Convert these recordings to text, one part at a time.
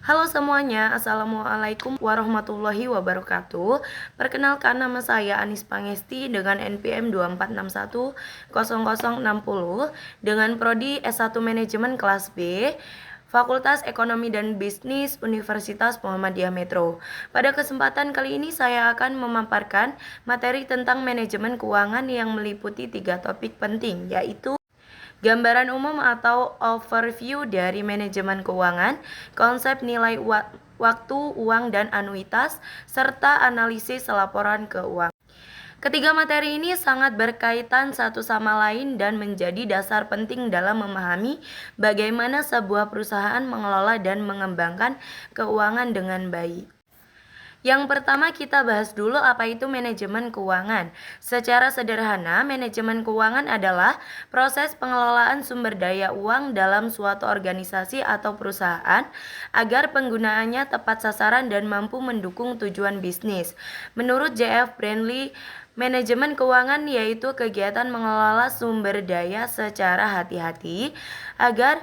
Halo semuanya, Assalamualaikum warahmatullahi wabarakatuh. Perkenalkan, nama saya Anis Pangesti dengan NPM 24610060 dengan Prodi S1 Manajemen kelas B, Fakultas Ekonomi dan Bisnis Universitas Muhammadiyah Metro. Pada kesempatan kali ini saya akan memaparkan materi tentang manajemen keuangan yang meliputi 3 topik penting, yaitu gambaran umum atau overview dari manajemen keuangan, konsep nilai waktu, uang, dan anuitas, serta analisis laporan keuangan. Ketiga materi ini sangat berkaitan satu sama lain dan menjadi dasar penting dalam memahami bagaimana sebuah perusahaan mengelola dan mengembangkan keuangan dengan baik. Yang pertama kita bahas dulu apa itu manajemen keuangan. Secara sederhana, manajemen keuangan adalah proses pengelolaan sumber daya uang dalam suatu organisasi atau perusahaan agar penggunaannya tepat sasaran dan mampu mendukung tujuan bisnis. Menurut J.F. Brandley, manajemen keuangan yaitu kegiatan mengelola sumber daya secara hati-hati agar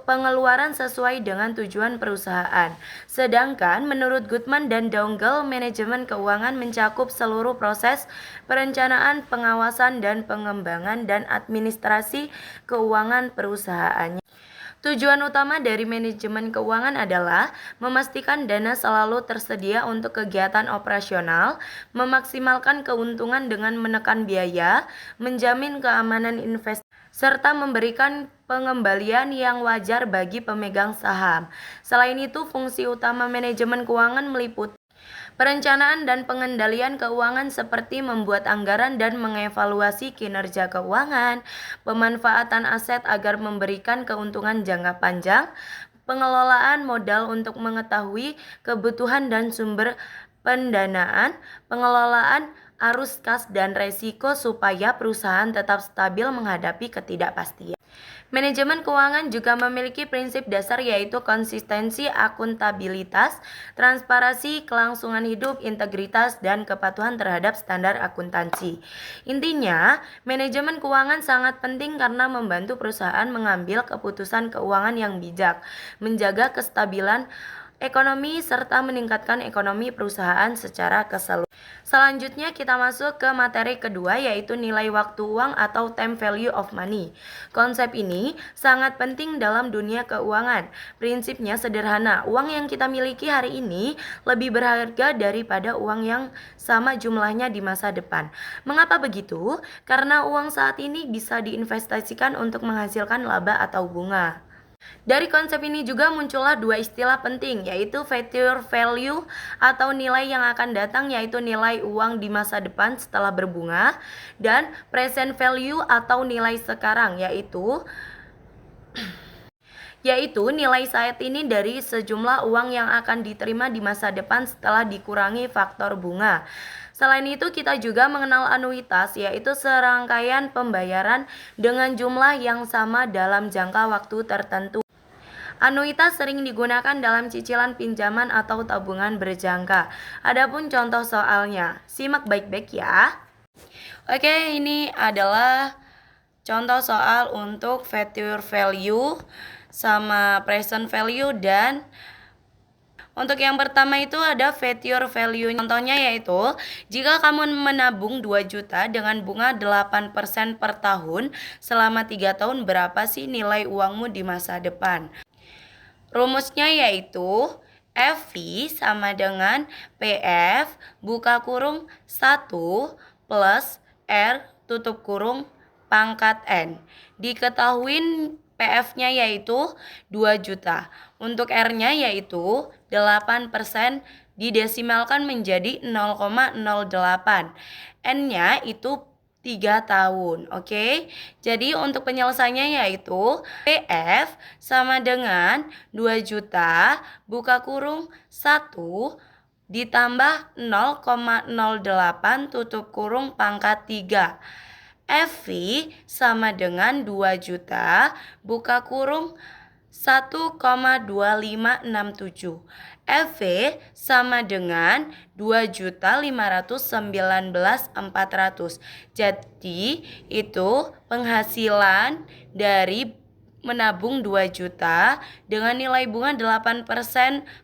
pengeluaran sesuai dengan tujuan perusahaan. Sedangkan menurut Goodman dan Dongle, manajemen keuangan mencakup seluruh proses perencanaan, pengawasan, dan pengembangan dan administrasi keuangan perusahaannya. Tujuan utama dari manajemen keuangan adalah memastikan dana selalu tersedia untuk kegiatan operasional, memaksimalkan keuntungan dengan menekan biaya, menjamin keamanan investasi, serta memberikan pengembalian yang wajar bagi pemegang saham. Selain itu, fungsi utama manajemen keuangan meliputi perencanaan dan pengendalian keuangan seperti membuat anggaran dan mengevaluasi kinerja keuangan, pemanfaatan aset agar memberikan keuntungan jangka panjang, pengelolaan modal untuk mengetahui kebutuhan dan sumber pendanaan, pengelolaan arus kas dan resiko supaya perusahaan tetap stabil menghadapi ketidakpastian. Manajemen keuangan juga memiliki prinsip dasar yaitu konsistensi, akuntabilitas, transparansi, kelangsungan hidup, integritas, dan kepatuhan terhadap standar akuntansi. Intinya, manajemen keuangan sangat penting karena membantu perusahaan mengambil keputusan keuangan yang bijak, menjaga kestabilan ekonomi, serta meningkatkan ekonomi perusahaan secara keseluruhan. Selanjutnya kita masuk ke materi kedua yaitu nilai waktu uang atau time value of money. Konsep ini sangat penting dalam dunia keuangan. Prinsipnya sederhana, uang yang kita miliki hari ini lebih berharga daripada uang yang sama jumlahnya di masa depan. Mengapa begitu? Karena uang saat ini bisa diinvestasikan untuk menghasilkan laba atau bunga. Dari konsep ini juga muncullah dua istilah penting, yaitu future value atau nilai yang akan datang, yaitu nilai uang di masa depan setelah berbunga, dan present value atau nilai sekarang, yaitu nilai saat ini dari sejumlah uang yang akan diterima di masa depan setelah dikurangi faktor bunga. Selain itu, kita juga mengenal anuitas, yaitu serangkaian pembayaran dengan jumlah yang sama dalam jangka waktu tertentu. Anuitas sering digunakan dalam cicilan pinjaman atau tabungan berjangka. Adapun contoh soalnya, simak baik-baik ya. Oke, ini adalah contoh soal untuk future value sama present value, dan untuk yang pertama itu ada future value. Contohnya yaitu, jika kamu menabung 2 juta dengan bunga 8% per tahun selama 3 tahun, berapa sih nilai uangmu di masa depan? Rumusnya yaitu FV sama dengan PF buka kurung 1 plus R tutup kurung pangkat N. Diketahui PF-nya yaitu 2 juta. Untuk R-nya yaitu 8%, didesimalkan menjadi 0,08. N-nya itu 3 tahun. Oke. Jadi untuk penyelesaiannya yaitu PF sama dengan 2 juta buka kurung 1 ditambah 0,08 tutup kurung pangkat 3. FV sama dengan 2 juta buka kurung 1,2567. FV sama dengan 2.519.400. Jadi itu penghasilan dari menabung 2 juta dengan nilai bunga 8%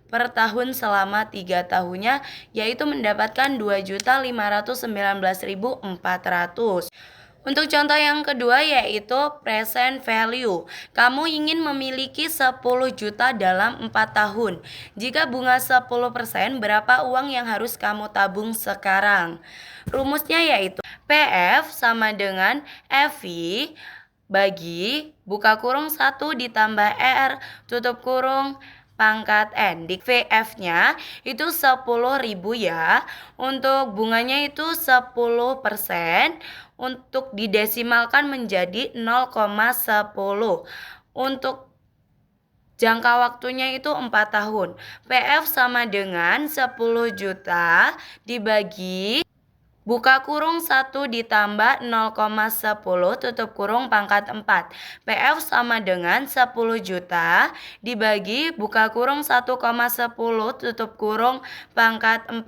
per tahun selama 3 tahunnya, yaitu mendapatkan 2.519.400. Untuk contoh yang kedua yaitu present value. Kamu ingin memiliki 10 juta dalam 4 tahun. Jika bunga 10%, berapa uang yang harus kamu tabung sekarang? Rumusnya yaitu PF sama dengan FV bagi buka kurung 1 ditambah R tutup kurung pangkat N. Di VF-nya itu 10.000 ya. Untuk bunganya itu 10%. Untuk didesimalkan menjadi 0,10. Untuk jangka waktunya itu 4 tahun. PF sama dengan 10 juta dibagi buka kurung 1 ditambah 0,10 tutup kurung pangkat 4. PF sama dengan 10 juta dibagi buka kurung 1,10 tutup kurung pangkat 4.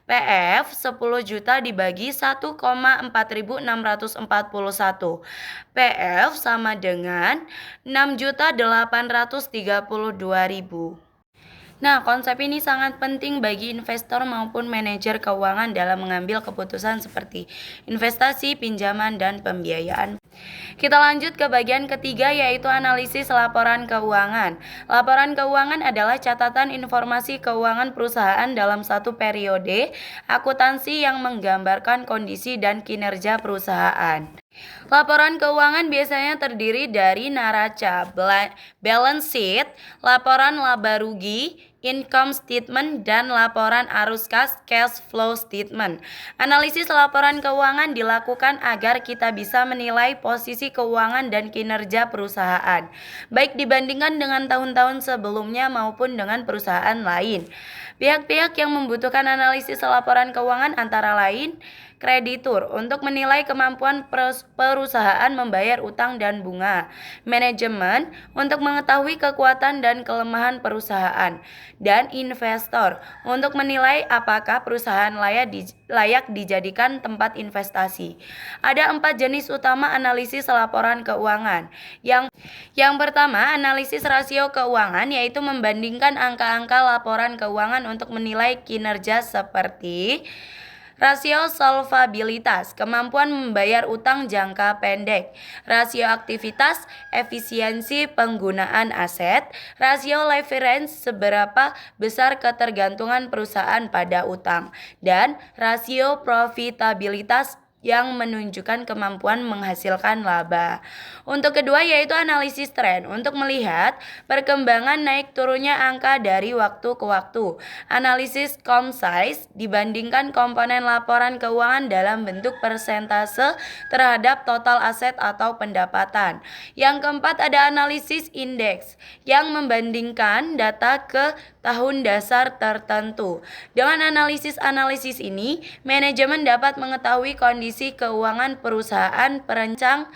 PF 10 juta dibagi 1,4641. PF sama dengan 6.832.000. Nah, konsep ini sangat penting bagi investor maupun manajer keuangan dalam mengambil keputusan seperti investasi, pinjaman, dan pembiayaan. Kita lanjut ke bagian ketiga yaitu analisis laporan keuangan. Laporan keuangan adalah catatan informasi keuangan perusahaan dalam satu periode akuntansi yang menggambarkan kondisi dan kinerja perusahaan. Laporan keuangan biasanya terdiri dari neraca, balance sheet, laporan laba rugi, income statement, dan laporan arus kas, cash flow statement. Analisis laporan keuangan dilakukan agar kita bisa menilai posisi keuangan dan kinerja perusahaan, baik dibandingkan dengan tahun-tahun sebelumnya maupun dengan perusahaan lain. Pihak-pihak yang membutuhkan analisis laporan keuangan antara lain kreditur untuk menilai kemampuan perusahaan membayar utang dan bunga, manajemen untuk mengetahui kekuatan dan kelemahan perusahaan, dan investor untuk menilai apakah perusahaan layak dijadikan tempat investasi. Ada 4 jenis utama analisis laporan keuangan. Yang pertama, analisis rasio keuangan, yaitu membandingkan angka-angka laporan keuangan untuk menilai kinerja seperti rasio solvabilitas, kemampuan membayar utang jangka pendek, rasio aktivitas, efisiensi penggunaan aset, rasio leverage, seberapa besar ketergantungan perusahaan pada utang, dan rasio profitabilitas yang menunjukkan kemampuan menghasilkan laba. Untuk kedua yaitu analisis tren untuk melihat perkembangan naik turunnya angka dari waktu ke waktu. Analisis comp size dibandingkan komponen laporan keuangan dalam bentuk persentase terhadap total aset atau pendapatan. Yang keempat ada analisis indeks yang membandingkan data ke tahun dasar tertentu. Dengan analisis ini, manajemen dapat mengetahui kondisi keuangan perusahaan, perancang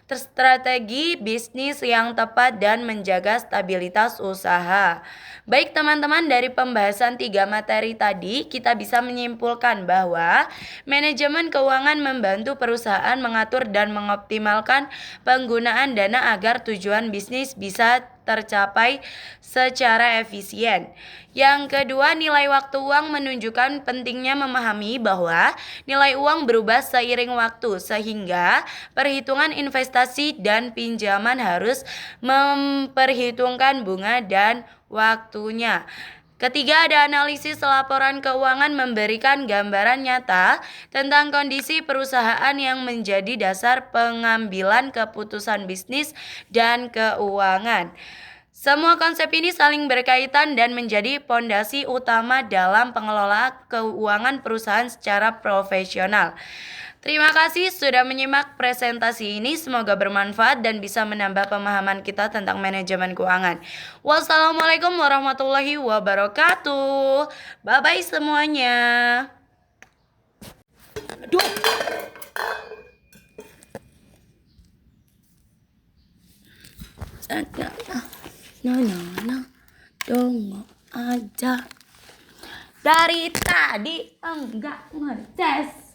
strategi bisnis yang tepat, dan menjaga stabilitas usaha. Baik teman-teman, dari pembahasan 3 materi tadi, kita bisa menyimpulkan bahwa manajemen keuangan membantu perusahaan mengatur dan mengoptimalkan penggunaan dana agar tujuan bisnis bisa tercapai secara efisien. Yang kedua, nilai waktu uang menunjukkan pentingnya memahami bahwa nilai uang berubah seiring waktu, sehingga perhitungan investasi dan pinjaman harus memperhitungkan bunga dan waktunya. Ketiga, ada analisis laporan keuangan memberikan gambaran nyata tentang kondisi perusahaan yang menjadi dasar pengambilan keputusan bisnis dan keuangan. Semua konsep ini saling berkaitan dan menjadi pondasi utama dalam pengelolaan keuangan perusahaan secara profesional. Terima kasih sudah menyimak presentasi ini. Semoga bermanfaat dan bisa menambah pemahaman kita tentang manajemen keuangan. Wassalamualaikum warahmatullahi wabarakatuh. Bye-bye semuanya. Aduh. Nah, dong aja. Dari tadi enggak ngeces.